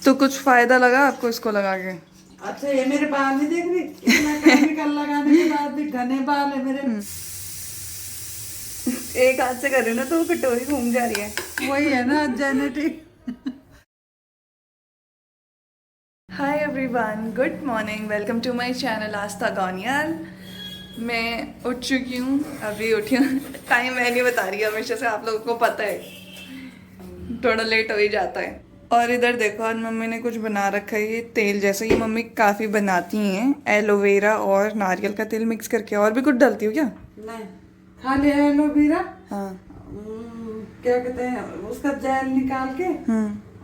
तो कुछ फायदा लगा आपको इसको लगा के? अच्छा, ये मेरे बाल नहीं देख रही, इतना केमिकल लगाने के बाद भी घने बाल है मेरे। एक हाथ से कर रही ना तो वो कटोरी घूम जा रही है। वही है ना genetic. Hi everyone, good morning, welcome to my channel Astha Gauniyal. मैं उठ चुकी हूँ, अभी उठी हूँ। टाइम मैं नहीं बता रही, हमेशा से आप लोगों को पता है, थोड़ा लेट हो ही जाता है। और इधर देखो, आज मम्मी ने कुछ बना रखा है, ये तेल जैसा। ये मम्मी काफ़ी बनाती हैं, एलोवेरा और नारियल का तेल मिक्स करके। और भी कुछ डालती हो क्या? नहीं, खाली एलोवेरा। हाँ। क्या कहते हैं, उसका जेल निकाल के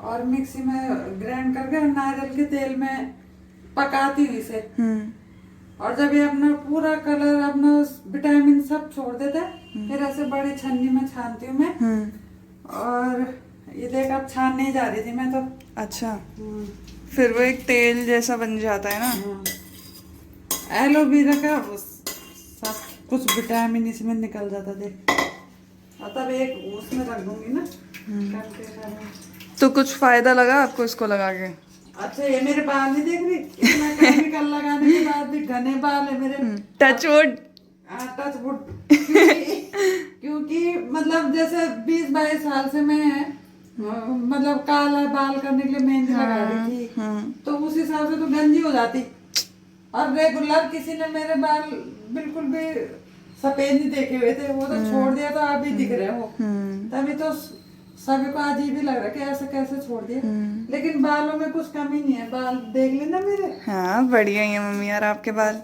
और मिक्सी में ग्राइंड करके नारियल के तेल में पकाती हूँ इसे। और जब ये अपना पूरा कलर, अपना विटामिन सब छोड़ देता है, फिर ऐसे बड़ी छन्नी में छानती हूँ मैं। और ये देख, अब छान नहीं जा रही थी मैं तो। अच्छा, फिर वो एक तेल जैसा बन जाता है ना। एलोवेरा का सब कुछ विटामिन इसमें निकल जाता देख। और तब एक उसमें रख दूंगी ना कंटेनर में। तो कुछ फायदा लगा आपको इसको लगा के? अच्छा, ये मेरे बाल नहीं देख रही, इतना केमिकल लगाने के बाद भी घने बाल है मेरे। Touch wood. Touch wood. क्योंकि मतलब जैसे 20-22 साल से मैं मतलब काला बाल करने के लिए मेहंदी लगा रही थी, तो उस हिसाब से तो गंजी हो जाती। और रेगुलर किसी ने मेरे बाल बिल्कुल भी सफेद नहीं देखे हुए थे, वो तो छोड़ दिया तो आप भी दिख रहे हो। तभी तो सभी को अजीब ही लग रहा है कि ऐसे कैसे छोड़ दिया। लेकिन बालों में कुछ कमी नहीं है, बाल देख लेना मेरे। हाँ, बढ़िया ही है मम्मी यार आपके बाल।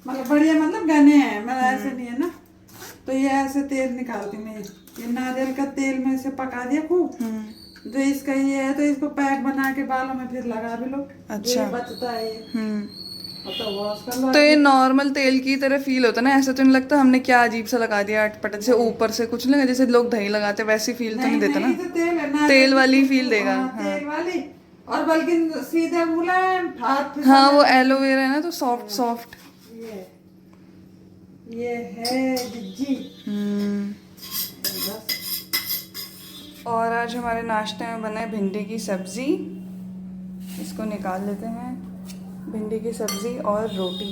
मतलब बढ़िया, मतलब घने हैं, मतलब ऐसे नहीं है ना। तो ये ऐसे तेल निकालती मैं, ये नारियल का तेल में इसे पका दिया खूब। जो इसका ये है तो इसको पैक बना के बालों में फिर लगा भी लो। अच्छा। ये बचता है ये। तो वॉश कर लो। तो ये नॉर्मल तेल की तरह फील होता है ना? ऐसा तो नहीं लगता हमने क्या अजीब सा लगा दिया अटपट से, ऊपर से कुछ नहीं लगा, जैसे लोग दही लगाते वैसी फील तो नहीं देता ना? तो तेल है ना, तेल वाली फील देगा। तेल वाली। और बल्कि सीधे मुलायम हाथ। हाँ, वो एलोवेरा है ना, तो सॉफ्ट सॉफ्ट। ये है जी। और आज हमारे नाश्ते में बना है भिंडी की सब्जी। इसको निकाल लेते हैं। भिंडी की सब्जी और रोटी।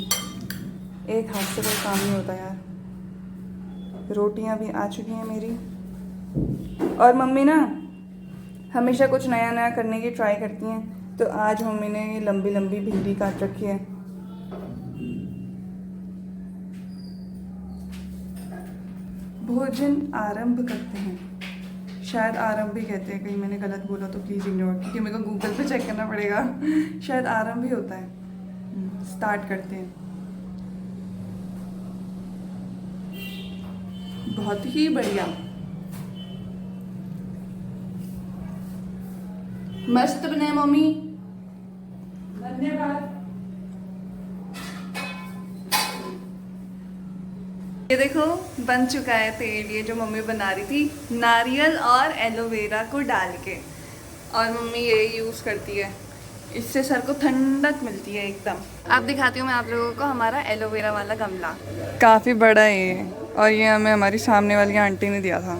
एक हाथ से कोई काम नहीं होता यार। रोटियां भी आ चुकी हैं मेरी। और मम्मी ना हमेशा कुछ नया नया करने की ट्राई करती हैं, तो आज मम्मी ने ये लंबी लंबी भिंडी काट रखी है। भोजन आरंभ करते हैं। शायद आरंभ ही कहते हैं, कहीं मैंने गलत बोला तो प्लीज़ इग्नोर, क्योंकि मेरे को गूगल पे चेक करना पड़ेगा। शायद आरंभ ही होता है। स्टार्ट करते हैं। बहुत ही बढ़िया, मस्त बने मम्मी। धन्यवाद। ये देखो बन चुका है तेल, ये जो मम्मी बना रही थी नारियल और एलोवेरा को डाल के। और मम्मी ये यूज़ करती है, इससे सर को ठंडक मिलती है एकदम। अब दिखाती हूँ मैं आप लोगों को हमारा एलोवेरा वाला गमला। काफ़ी बड़ा है ये, और ये हमें हमारी सामने वाली आंटी ने दिया था।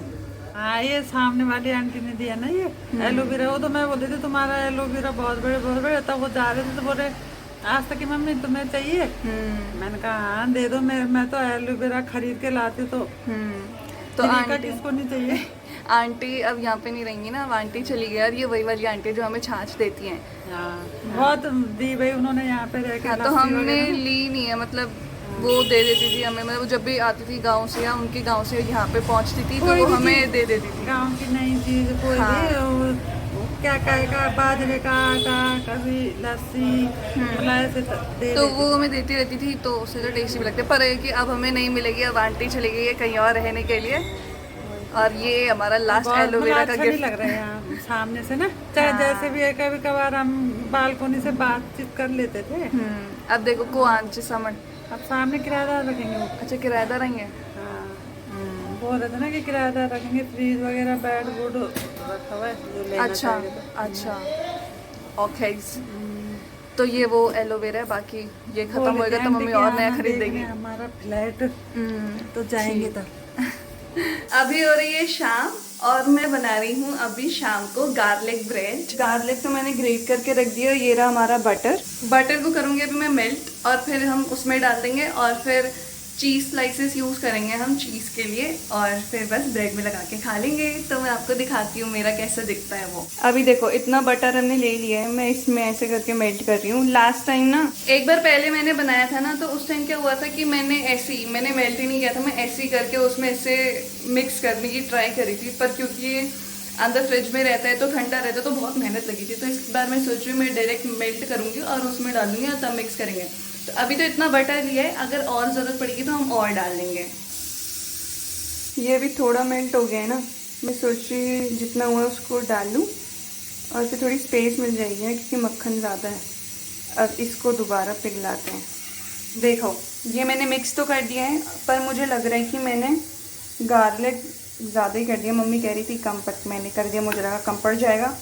हाँ, ये सामने वाली आंटी ने दिया ना ये एलोवेरा। वो तो मैं बोल रही थी तुम्हारा एलोवेरा बहुत बड़े, तब वो जा रहे थे तो बोले आज तक की मम्मी तुम्हें चाहिए। मैंने कहा हाँ दे दो, मैं तो एलोवेरा खरीद के लाती तो आंटी किसको नहीं चाहिए। आंटी अब यहाँ पे नहीं रहेंगी ना, अब आंटी चली गई। और ये वही वाली आंटी जो हमें छाछ देती हैं। बहुत दी भाई उन्होंने यहाँ पे रह के। हाँ, तो हमने ली नहीं है, मतलब वो दे देती थी हमें। मतलब जब भी आती थी गांव से या उनके गांव से यहाँ पे पहुँचती थी तो वो हमें दे देती थी। गांव की नई चीज कोई भी, क्या कहेगा, बाजरे का आटा, कभी लस्सी, ऐसे दे तो वो हमें देती रहती थी, तो उससे तो टेस्टी भी लगते। पर है कि अब हमें नहीं मिलेगी, अब आंटी चली गई है कहीं और रहने के लिए। और ये हमारा लास्ट एलोवेरा का गिफ्ट लग रहा है यहाँ सामने से ना। चाहे जैसे भी है, कभी कभार हम बालकोनी से बातचीत कर लेते थे। अब देखो को आंच समझ। अब सामने किराएदार रखेंगे वो। अच्छा, किराएदार रहेंगे। हाँ, बोल रहे थे ना कि किराएदार रखेंगे, फ्रीज वगैरह बेड वुड रखा हुआ है जो लेना अच्छा चाहेगा तो। अच्छा, ओके। तो ये वो एलोवेरा है, बाकी ये खत्म होएगा तो मम्मी और नया खरीद देगी। हमारा फ्लैट तो जाएंगे तब। अभी हो रही है शाम और मैं बना रही हूँ अभी शाम को गार्लिक ब्रेड। गार्लिक तो मैंने ग्रेट करके रख दिया। ये रहा हमारा बटर। बटर को करूँगी अभी मैं मेल्ट और फिर हम उसमें डाल देंगे और फिर चीज़ स्लाइसेस यूज़ करेंगे हम चीज़ के लिए और फिर बस ब्रेड में लगा के खा लेंगे। तो मैं आपको दिखाती हूँ मेरा कैसा दिखता है वो। अभी देखो इतना बटर हमने ले लिया है, मैं इसमें ऐसे करके मेल्ट कर रही हूँ। लास्ट टाइम ना एक बार पहले मैंने बनाया था ना, तो उस टाइम क्या हुआ था कि मैंने मेल्ट ही नहीं किया था, मैं ऐसे ही करके उसमें ऐसे मिक्स करने की ट्राई करी थी। पर क्योंकि अंदर फ्रिज में रहता है तो ठंडा रहता है तो बहुत मेहनत लगी थी। तो इस बार मैं सोच रही हूँ मैं डायरेक्ट मेल्ट करूँगी और उसमें डालूंगी और तब मिक्स करेंगे। तो अभी तो इतना बटर लिया है, अगर और ज़रूरत पड़ेगी तो हम और डाल देंगे। ये भी थोड़ा मेल्ट हो गया है ना, मैं सोच रही जितना हुआ उसको डाल लूँ और फिर थोड़ी स्पेस मिल जाएगी ना क्योंकि मक्खन ज़्यादा है। अब इसको दोबारा पिघलाते हैं। देखो ये मैंने मिक्स तो कर दिया है, पर मुझे लग रहा है कि मैंने गार्लिक ज़्यादा ही कर दिया। मम्मी कह रही थी कम, पर मैंने कर दिया, मुझे लगा कम पड़ जाएगा।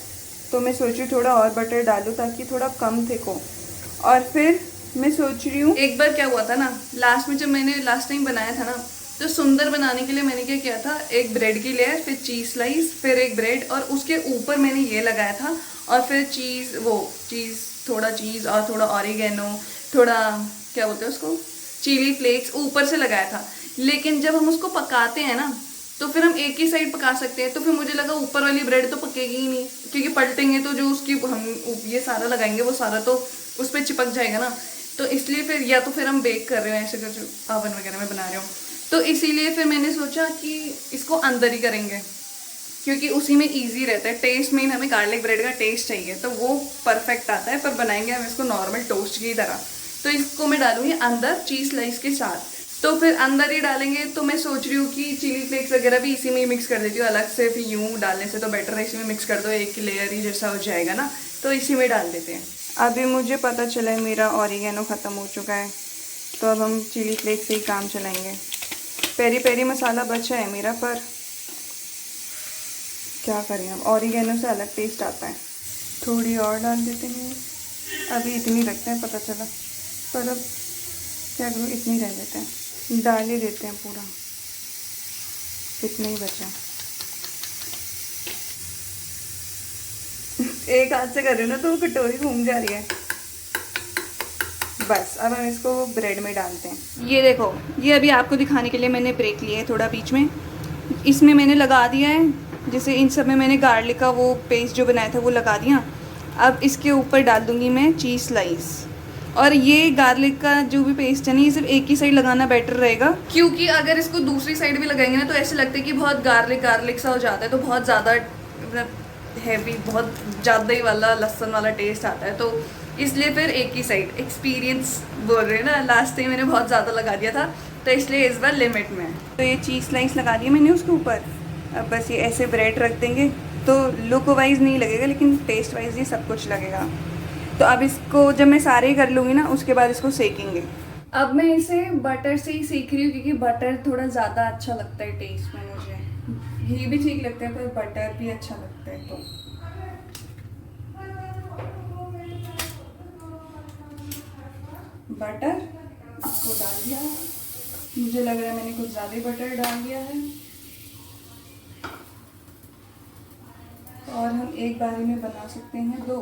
तो मैं सोच रही हूँ थोड़ा और बटर डालूँ ताकि थोड़ा कम थिक हो। और फिर मैं सोच रही हूँ एक बार क्या हुआ था ना, लास्ट में जब मैंने लास्ट टाइम बनाया था ना, तो सुंदर बनाने के लिए मैंने क्या किया था, एक ब्रेड की लेयर, फिर चीज़ स्लाइस, फिर एक ब्रेड और उसके ऊपर मैंने ये लगाया था और फिर थोड़ा चीज़ और थोड़ा ऑरिगेनो, थोड़ा क्या बोलते हैं उसको, चिली फ्लेक्स ऊपर से लगाया था। लेकिन जब हम उसको पकाते हैं ना तो फिर हम एक ही साइड पका सकते हैं। तो फिर मुझे लगा ऊपर वाली ब्रेड तो पकेगी ही नहीं, क्योंकि पलटेंगे तो जो उसकी हम ये सारा लगाएंगे वो सारा तो उस पर चिपक जाएगा ना। तो इसलिए फिर या तो फिर हम बेक कर रहे हो ऐसे कर ओवन वगैरह में बना रहे हो, तो इसीलिए फिर मैंने सोचा कि इसको अंदर ही करेंगे क्योंकि उसी में इजी रहता है। टेस्ट में हमें गार्लिक ब्रेड का टेस्ट चाहिए तो वो परफेक्ट आता है, पर बनाएंगे हम इसको नॉर्मल टोस्ट की तरह। तो इसको मैं डालूंगी अंदर चीज़ स्लाइस के साथ, तो फिर अंदर ही डालेंगे। तो मैं सोच रही हूँ कि चिली फ्लेक्स वगैरह भी इसी में ही मिक्स कर देती हूँ अलग से, फिर यूँ डालने से तो बेटर है, इसी में मिक्स कर दो, एक लेयर ही जैसा हो जाएगा ना, तो इसी में डाल देते हैं। अभी मुझे पता चला है मेरा ऑरिगेनो ख़त्म हो चुका है, तो अब हम चिली फ्लेक्स से ही काम चलाएंगे। पेरी पेरी मसाला बचा है मेरा, पर क्या करें, अब ऑरिगेनो से अलग टेस्ट आता है। थोड़ी और डाल देते हैं, अभी इतनी रखते हैं पता चला, पर अब क्या करूँ, इतनी रह देते हैं, डाल ही देते हैं पूरा, कितने ही बचा। एक हाथ से कर रही हूँ ना तो वो कटोरी घूम जा रही है। बस अब हम इसको ब्रेड में डालते हैं। ये देखो, ये अभी आपको दिखाने के लिए मैंने ब्रेक लिया है थोड़ा बीच में, इसमें मैंने लगा दिया है, जैसे इन सब में मैंने गार्लिक का वो पेस्ट जो बनाया था वो लगा दिया। अब इसके ऊपर डाल दूँगी मैं चीज़ स्लाइस, और ये गार्लिक का जो भी पेस्ट है ना, ये सिर्फ एक ही साइड लगाना बेटर रहेगा, क्योंकि अगर इसको दूसरी साइड भी लगाएंगे ना तो ऐसे लगता है कि बहुत गार्लिक सा हो जाता है, तो बहुत ज़्यादा हैवी, बहुत ज़्यादा ही वाला लहसुन वाला टेस्ट आता है। तो इसलिए फिर एक ही साइड, एक्सपीरियंस बोल रहे हैं ना, लास्ट टाइम मैंने बहुत ज़्यादा लगा दिया था तो इसलिए इस बार लिमिट में। तो ये चीज़ स्लाइस लगा दिया मैंने उसके ऊपर। अब बस ये ऐसे ब्रेड रख देंगे तो लुक वाइज नहीं लगेगा लेकिन टेस्ट वाइज ही सब कुछ लगेगा। तो अब इसको जब मैं सारे ही कर लूँगी ना उसके बाद इसको सेकेंगे। अब मैं इसे बटर से ही सेक रही हूँ क्योंकि बटर थोड़ा ज़्यादा अच्छा लगता है टेस्ट में मुझे। घी भी ठीक लगता है पर बटर भी अच्छा लगता है। तो बटर इसको डाल दिया, मुझे लग रहा है मैंने कुछ ज़्यादा ही बटर डाल दिया है, और हम एक बारी में बना सकते हैं 2।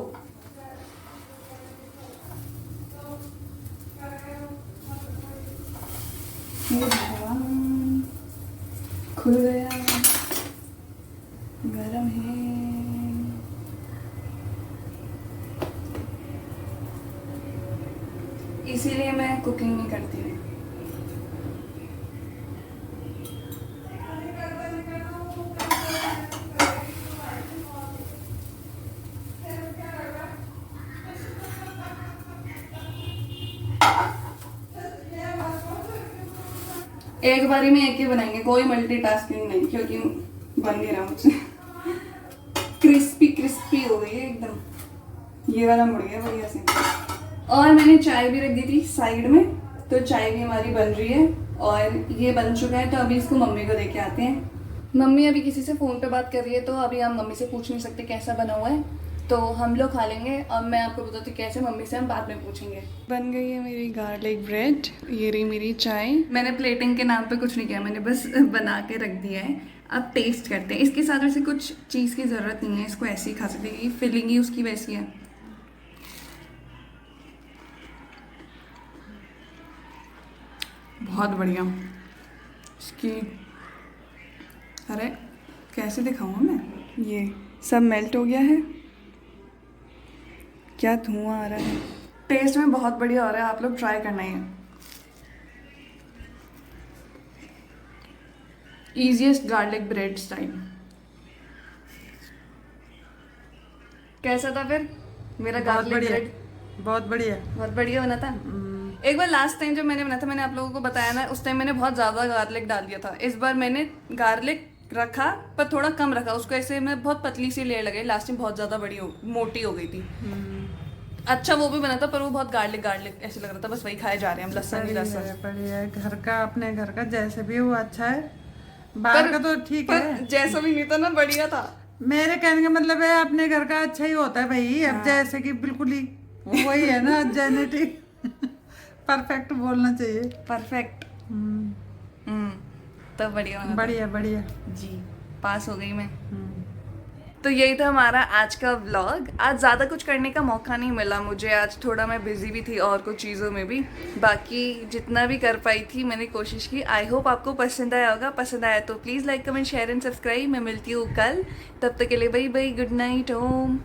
खुल गया, गरम है। इसीलिए मैं कुकिंग नहीं करती हूँ। एक बारी में एक ही बनाएंगे, कोई मल्टीटास्किंग नहीं, क्योंकि बन नहीं रहा मुझसे। क्रिस्पी क्रिस्पी हो गई है एकदम, ये वाला मुड़ गया बढ़िया से। और मैंने चाय भी रख दी थी साइड में, तो चाय भी हमारी बन रही है और ये बन चुका है। तो अभी इसको मम्मी को देके आते हैं। मम्मी अभी किसी से फ़ोन पे बात कर रही है, तो अभी हम मम्मी से पूछ नहीं सकते कैसा बना हुआ है, तो हम लोग खा लेंगे। और मैं आपको बताती हूँ कैसे, मम्मी से हम बाद में पूछेंगे। बन गई है मेरी गार्लिक ब्रेड, ये रही मेरी चाय। मैंने प्लेटिंग के नाम पे कुछ नहीं किया, मैंने बस बना के रख दिया है। अब टेस्ट करते हैं। इसके साथ वैसे कुछ चीज़ की ज़रूरत नहीं है, इसको ऐसे ही खा सकते हैं, फिलिंग ही उसकी वैसी है। बहुत बढ़िया इसकी। अरे कैसे दिखाऊँ मैं, ये सब मेल्ट हो गया है, क्या धुआं आ रहा है। टेस्ट में बहुत बढ़िया हो रहा है, आप लोग ट्राई करना ही है। Easiest garlic bread style. कैसा था फिर मेरा बहुत गार्लिक बढ़िया, ब्रेड? बहुत बढ़िया। बहुत बढ़िया बना था। एक बार लास्ट टाइम जब मैंने बनाया था, मैंने आप लोगों को बताया ना, उस टाइम मैंने बहुत ज़्यादा गार्लिक डाल दिया था। इस बार मैंने गार्लिक रखा पर थोड़ा कम रखा, उसको ऐसे मैं बहुत पतली सी लेयर लगाई, लास्ट में बहुत ज़्यादा मोटी हो गई थी। अच्छा वो भी बना था, पर वो बहुत गार्लिक गार्लिक ऐसे लग रहा था, बस वही खाए जा रहे हैं हम, लहसुन ही लहसुन। बढ़िया है, घर का, अपने घर का जैसे भी वो अच्छा है, बाहर का तो ठीक है। पर जैसा भी नहीं था ना, बढ़िया था। मेरे कहने का मतलब है अपने घर का अच्छा ही होता है भाई। अब जैसे कि बिल्कुल ही वही है ना, जेनेटिक परफेक्ट बोलना चाहिए। परफेक्ट। तो बढ़िया बना था। बढ़िया बढ़िया जी, पास हो गई मैं। तो यही था हमारा आज का व्लॉग। आज ज़्यादा कुछ करने का मौका नहीं मिला मुझे, आज थोड़ा मैं बिजी भी थी और कुछ चीज़ों में भी। बाकी जितना भी कर पाई थी मैंने कोशिश की। आई होप आपको पसंद आया होगा। पसंद आया तो please like comment share and subscribe. मैं मिलती हूँ कल, तब तक के लिए बाय बाय, गुड नाइट, ओम।